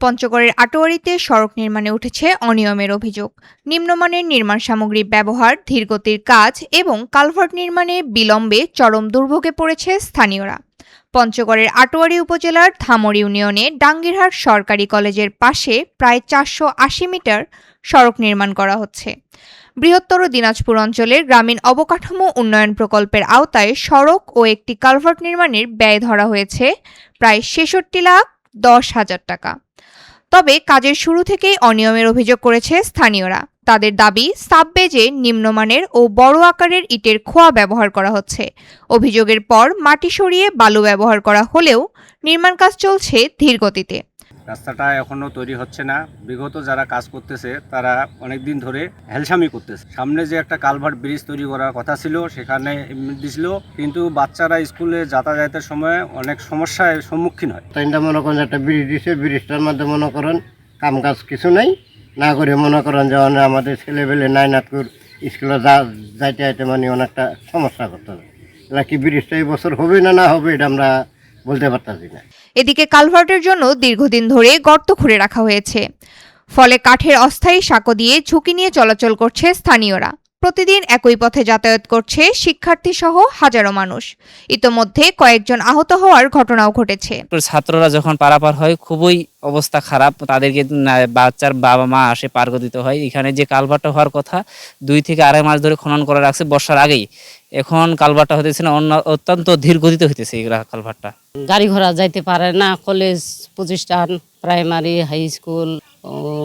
পঞ্চগড়ের আটোয়ারীতে সড়ক নির্মাণে উঠেছে অনিয়মের অভিযোগ। নিম্নমানের নির্মাণ সামগ্রী ব্যবহার, ধীরগতির কাজ এবং কালভার্ট নির্মাণে বিলম্বে চরম দুর্ভোগে পড়েছে স্থানীয়রা। পঞ্চগড়ের আটোয়ারী উপজেলার ধামর ইউনিয়নে ডাঙ্গিরহাট সরকারি কলেজের পাশে প্রায় 480 মিটার সড়ক নির্মাণ করা হচ্ছে। বৃহত্তর দিনাজপুর অঞ্চলের গ্রামীণ অবকাঠামো উন্নয়ন প্রকল্পের আওতায় সড়ক ও একটি কালভার্ট নির্মাণের ব্যয় ধরা হয়েছে প্রায় 66,10,000 টাকা। তবে কাজের শুরু থেকেই অনিয়মের অভিযোগ করেছে স্থানীয়রা। তাদের দাবি, সাববেজে নিম্নমানের ও বড় আকারের ইটের খোয়া ব্যবহার করা হচ্ছে। অভিযোগের পর মাটি সরিয়ে বালু ব্যবহার করা হলেও নির্মাণ কাজ চলছে ধীরগতিতে। রাস্তাটা এখনো তৈরি হচ্ছে না। বিগত যারা কাজ করতেছে তারা অনেক দিন ধরে হেলসামি করতেছে। সামনে যে একটা কালভার্ট ব্রিজ তৈরি করার কথা ছিল সেখানে দিছিল, কিন্তু বাচ্চারা স্কুলে যাতায়াতের সময় অনেক সমস্যার সম্মুখীন হয়। তাইটা মনে করেন একটা ব্রিজ দিছে, ব্রিজটার মধ্যে মনে করেন কাম কাজ কিছু নাই, না করে মনে করেন যে আমাদের ছেলেবেলে নাইনাথপুর স্কুলে যাইতে মানে অনেকটা সমস্যা করতে হবে। কি ব্রিজটা এই বছর হবে না হবে এটা আমরা বলতে পারতাছি না। এদিকে কালভার্টের জন্য দীর্ঘদিন ধরে গর্ত খুঁড়ে রাখা হয়েছে, ফলে কাঠের অস্থায়ী সাঁকো দিয়ে ঝুঁকি নিয়ে চলাচল করছে স্থানীয়রা। প্রতিদিন একই পথে যাতায়াত করছে শিক্ষার্থী সহ হাজারো মানুষ। ইতোমধ্যে কয়েকজন আহত হওয়ার ঘটনাও ঘটেছে। ছাত্ররা যখন পারাপার হয় খুবই অবস্থা খারাপ, তাদেরকে বাচ্চার বাবা মা আসে পার করে দিতে হয়। এখানে যে কালভার্টটা হওয়ার কথা 2 থেকে 2.5 মাস ধরে খনন করে রাখছে বর্ষার আগেই, এখন কালভার্টটা হতেছে না, অত্যন্ত ধীর গতিতে হইতেছে এই কালভার্টটা। গাড়ি ঘোড়া যাইতে পারে না। কলেজ প্রতিষ্ঠান, প্রাইমারি, হাই স্কুল,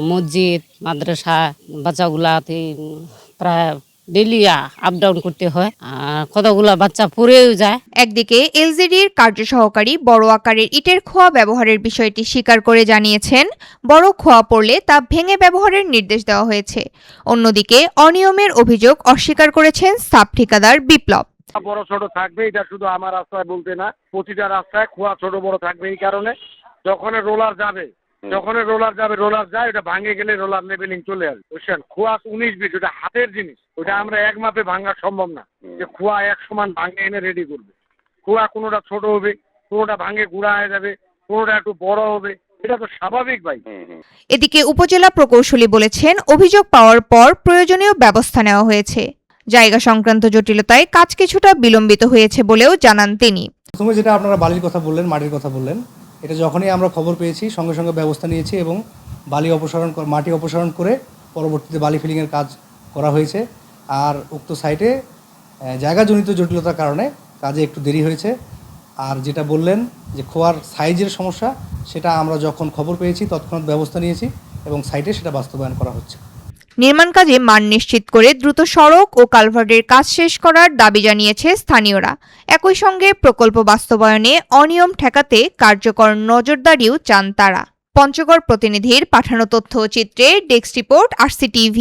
মসজিদ, মাদ্রাসা, বাচ্চাগুলা প্রায় ডেলি আপ ডাউন করতে হয়, আর কতগুলা বাচ্চা পড়েও যায়। একদিকে এলজিডির কার্য সহকারী বড় আকারের ইটের খোয়া ব্যবহারের বিষয়টি স্বীকার করে জানিয়েছেন, বড় খোয়া পড়লে তা ভেঙে ব্যবহারের নির্দেশ দেওয়া হয়েছে। অন্যদিকে অনিয়মের অভিযোগ অস্বীকার করেছেন সাব ঠিকাদার বিপ্লব। বড় ছোট থাকবে, এটা শুধু আমার রাস্তায় বলতে না, প্রতিটা রাস্তায় খোয়া ছোট বড় থাকবে। এই কারণে যখন রোলার যাবে রোলার যায়, ওটা ভাঙে গেলে রোলার লেভেলিং চলে আসবে। বুঝছেন, খোয়া 19 বিট, ওটা হাতের জিনিস, ওটা আমরা এক মাপে ভাঙা সম্ভব না যে খোয়া এক সমান ভাঙে এনে রেডি করবে। খোয়া কোনোটা ছোট হবে, কোনোটা ভাঙে গুঁড়া হয়ে যাবে, কোনোটা একটু বড় হবে, এটা তো স্বাভাবিক ভাই। এদিকে উপজেলা প্রকৌশলী বলেছেন, অভিযোগ পাওয়ার পর প্রয়োজনীয় ব্যবস্থা নেওয়া হয়েছে। জায়গা সংক্রান্ত জটিলতায় কাজ কিছুটা বিলম্বিত হয়েছে বলেও জানান তিনি। প্রথমে যেটা আপনারা বালির কথা বললেন, মাটির কথা বললেন, এটা যখনই আমরা খবর পেয়েছি সঙ্গে সঙ্গে ব্যবস্থা নিয়েছি এবং মাটি অপসারণ করে পরবর্তীতে বালি ফিলিংয়ের কাজ করা হয়েছে। আর উক্ত সাইটে জায়গাজনিত জটিলতার কারণে কাজে একটু দেরি হয়েছে। আর যেটা বললেন যে খোয়ার সাইজের সমস্যা, সেটা আমরা যখন খবর পেয়েছি তৎক্ষণাৎ ব্যবস্থা নিয়েছি এবং সাইটে সেটা বাস্তবায়ন করা হচ্ছে। নির্মাণ কাজে মান নিশ্চিত করে দ্রুত সড়ক ও কালভার্টের কাজ শেষ করার দাবি জানিয়েছে স্থানীয়রা। একই সঙ্গে প্রকল্প বাস্তবায়নে অনিয়ম ঠেকাতে কার্যকর নজরদারিও চান তারা। পঞ্চগড় প্রতিনিধির পাঠানো তথ্যচিত্রে ডেস্ক রিপোর্ট, RCTV।